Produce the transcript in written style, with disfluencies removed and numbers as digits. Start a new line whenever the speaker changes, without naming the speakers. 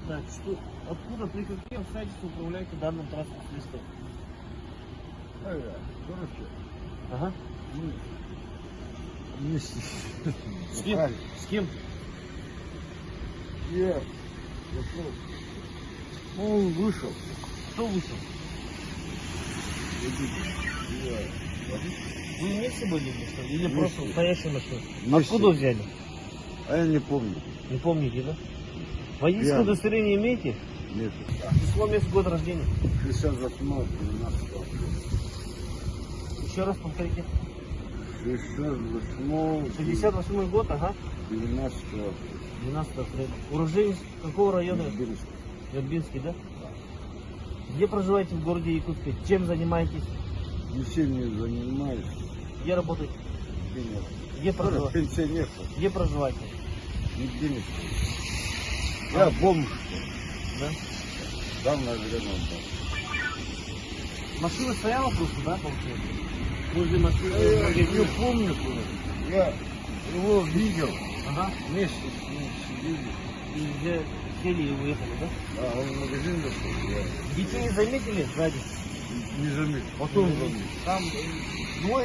Так, что, откуда, при каких обстоятельствах управляете данным транспортным средством?
Короче,
Ага.
мы вместе
С кем? С кем?
Я пошел. Он вышел.
Кто вышел? Вы вместе были или что? Или
Вместе.
просто настоящая машина?
Вместе.
Откуда взяли?
А я не помню.
Не помните, да? Водительское
Пьяный.
удостоверение имеете?
Нет.
Число, месяц, год рождения.
68, 12.
Еще раз повторите.
68,
68 год, ага.
12.
12 апреля. Уроженец какого района?
Ирбинск.
Ирбинский, да? Где проживаете в городе Якутске? Чем занимаетесь?
Ничем не занимаюсь.
Где работаете?
Нет.
Где проживаете?
Пенсионер.
Где проживаете?
Нигде не стою. Я бомж.
Да?
Давно время был.
Машина стояла просто, да, получается? Возле машины.
Я не помню куда. Я его видел.
Ага.
Вместе с ним сидели.
И где сели и уехали, да?
А он в магазин зашел. Я
Детей заметили сзади?
не заметил. Потом заметил.
Там двое.